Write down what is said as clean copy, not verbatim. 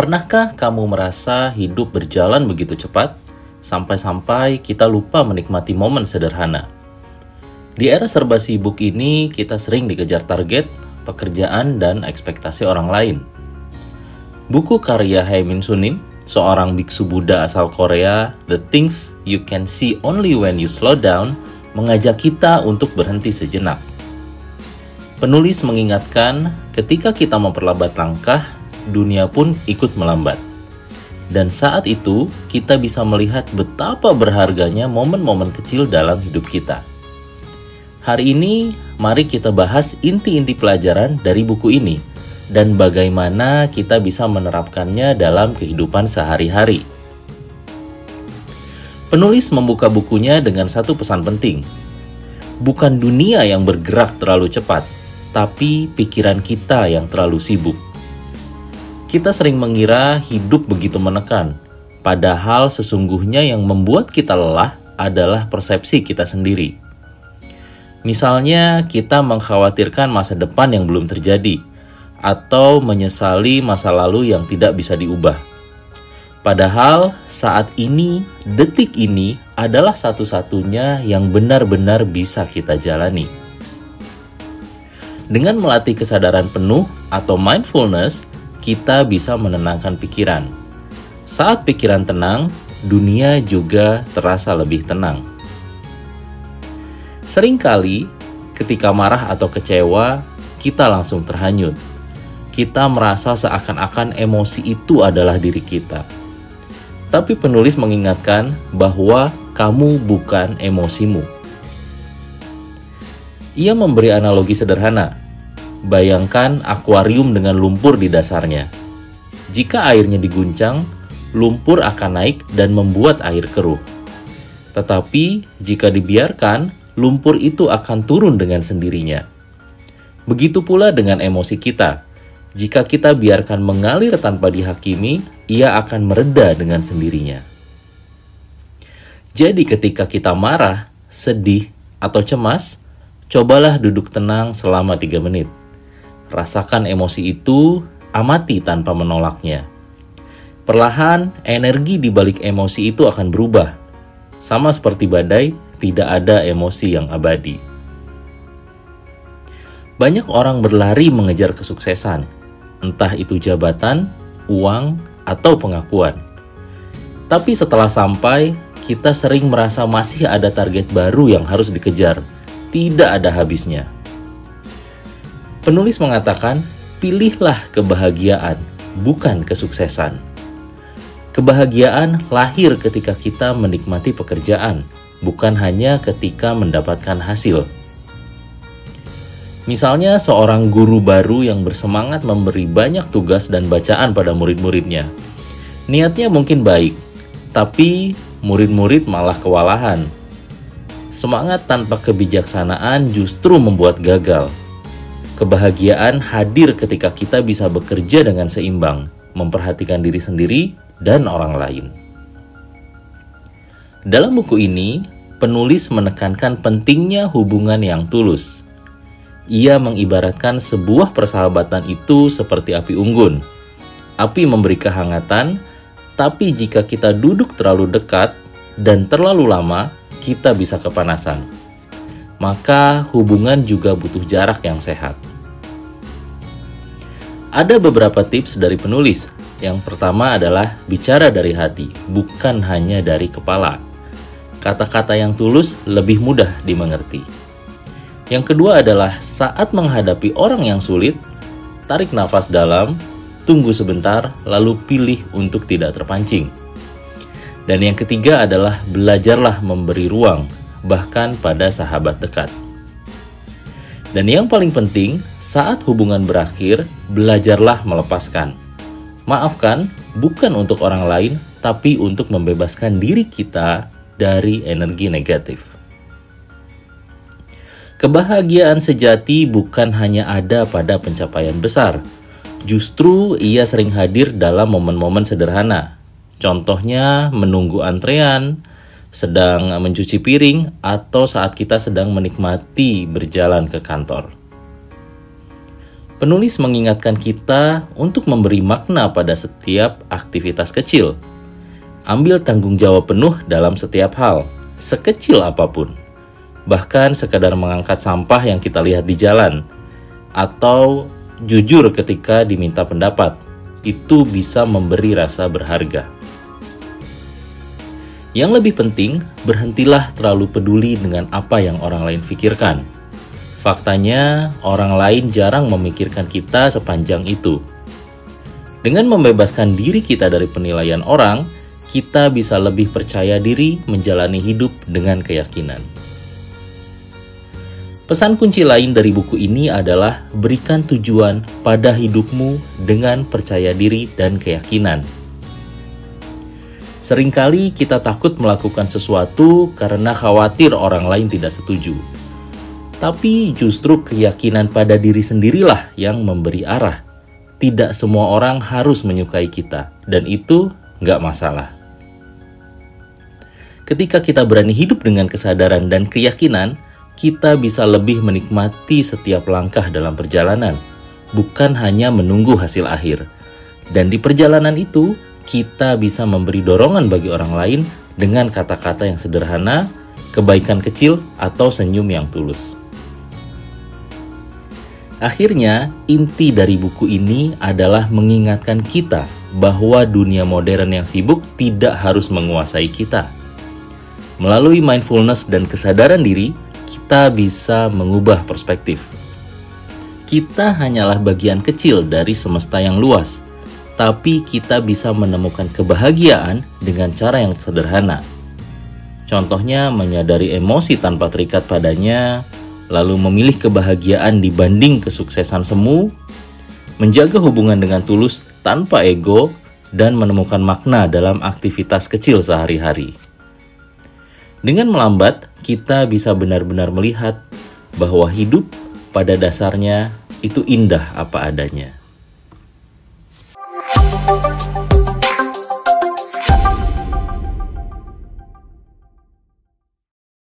Pernahkah kamu merasa hidup berjalan begitu cepat, sampai-sampai kita lupa menikmati momen sederhana? Di era serba sibuk ini, kita sering dikejar target, pekerjaan, dan ekspektasi orang lain. Buku karya Haemin Sunim, seorang biksu Buddha asal Korea, The Things You Can See Only When You Slow Down, mengajak kita untuk berhenti sejenak. Penulis mengingatkan, ketika kita memperlambat langkah, dunia pun ikut melambat. Dan saat itu, kita bisa melihat betapa berharganya momen-momen kecil dalam hidup kita. Hari ini, mari kita bahas inti-inti pelajaran dari buku ini dan bagaimana kita bisa menerapkannya dalam kehidupan sehari-hari. Penulis membuka bukunya dengan satu pesan penting. Bukan dunia yang bergerak terlalu cepat, tapi pikiran kita yang terlalu sibuk. Kita sering mengira hidup begitu menekan, padahal sesungguhnya yang membuat kita lelah adalah persepsi kita sendiri. Misalnya, kita mengkhawatirkan masa depan yang belum terjadi, atau menyesali masa lalu yang tidak bisa diubah. Padahal saat ini, detik ini adalah satu-satunya yang benar-benar bisa kita jalani. Dengan melatih kesadaran penuh atau mindfulness, kita bisa menenangkan pikiran. Saat pikiran tenang, dunia juga terasa lebih tenang. Seringkali, ketika marah atau kecewa, kita langsung terhanyut. Kita merasa seakan-akan emosi itu adalah diri kita. Tapi penulis mengingatkan bahwa kamu bukan emosimu. Ia memberi analogi sederhana. Bayangkan akuarium dengan lumpur di dasarnya. Jika airnya diguncang, lumpur akan naik dan membuat air keruh. Tetapi jika dibiarkan, lumpur itu akan turun dengan sendirinya. Begitu pula dengan emosi kita. Jika kita biarkan mengalir tanpa dihakimi, ia akan mereda dengan sendirinya. Jadi ketika kita marah, sedih, atau cemas, cobalah duduk tenang selama 3 menit. Rasakan emosi itu, amati tanpa menolaknya. Perlahan, energi di balik emosi itu akan berubah. Sama seperti badai, tidak ada emosi yang abadi. Banyak orang berlari mengejar kesuksesan, entah itu jabatan, uang, atau pengakuan. Tapi setelah sampai, kita sering merasa masih ada target baru yang harus dikejar. Tidak ada habisnya. Penulis mengatakan, pilihlah kebahagiaan, bukan kesuksesan. Kebahagiaan lahir ketika kita menikmati pekerjaan, bukan hanya ketika mendapatkan hasil. Misalnya seorang guru baru yang bersemangat memberi banyak tugas dan bacaan pada murid-muridnya. Niatnya mungkin baik, tapi murid-murid malah kewalahan. Semangat tanpa kebijaksanaan justru membuat gagal. Kebahagiaan hadir ketika kita bisa bekerja dengan seimbang, memperhatikan diri sendiri dan orang lain. Dalam buku ini, penulis menekankan pentingnya hubungan yang tulus. Ia mengibaratkan sebuah persahabatan itu seperti api unggun. Api memberi kehangatan, tapi jika kita duduk terlalu dekat dan terlalu lama, kita bisa kepanasan. Maka hubungan juga butuh jarak yang sehat. Ada beberapa tips dari penulis. Yang pertama adalah bicara dari hati, bukan hanya dari kepala. Kata-kata yang tulus lebih mudah dimengerti. Yang kedua adalah saat menghadapi orang yang sulit, tarik nafas dalam, tunggu sebentar, lalu pilih untuk tidak terpancing. Dan yang ketiga adalah belajarlah memberi ruang, bahkan pada sahabat dekat. Dan yang paling penting, saat hubungan berakhir, belajarlah melepaskan. Maafkan bukan untuk orang lain, tapi untuk membebaskan diri kita dari energi negatif. Kebahagiaan sejati bukan hanya ada pada pencapaian besar. Justru ia sering hadir dalam momen-momen sederhana. Contohnya menunggu antrean, sedang mencuci piring, atau saat kita sedang menikmati berjalan ke kantor. Penulis mengingatkan kita untuk memberi makna pada setiap aktivitas kecil. Ambil tanggung jawab penuh dalam setiap hal, sekecil apapun. Bahkan sekadar mengangkat sampah yang kita lihat di jalan, atau jujur ketika diminta pendapat, itu bisa memberi rasa berharga. Yang lebih penting, berhentilah terlalu peduli dengan apa yang orang lain pikirkan. Faktanya, orang lain jarang memikirkan kita sepanjang itu. Dengan membebaskan diri kita dari penilaian orang, kita bisa lebih percaya diri menjalani hidup dengan keyakinan. Pesan kunci lain dari buku ini adalah berikan tujuan pada hidupmu dengan percaya diri dan keyakinan. Seringkali kita takut melakukan sesuatu karena khawatir orang lain tidak setuju. Tapi justru keyakinan pada diri sendirilah yang memberi arah. Tidak semua orang harus menyukai kita, dan itu nggak masalah. Ketika kita berani hidup dengan kesadaran dan keyakinan, kita bisa lebih menikmati setiap langkah dalam perjalanan, bukan hanya menunggu hasil akhir. Dan di perjalanan itu, kita bisa memberi dorongan bagi orang lain dengan kata-kata yang sederhana, kebaikan kecil, atau senyum yang tulus. Akhirnya, inti dari buku ini adalah mengingatkan kita bahwa dunia modern yang sibuk tidak harus menguasai kita. Melalui mindfulness dan kesadaran diri, kita bisa mengubah perspektif. Kita hanyalah bagian kecil dari semesta yang luas, tapi kita bisa menemukan kebahagiaan dengan cara yang sederhana. Contohnya, menyadari emosi tanpa terikat padanya, lalu memilih kebahagiaan dibanding kesuksesan semu, menjaga hubungan dengan tulus tanpa ego, dan menemukan makna dalam aktivitas kecil sehari-hari. Dengan melambat, kita bisa benar-benar melihat bahwa hidup pada dasarnya itu indah apa adanya.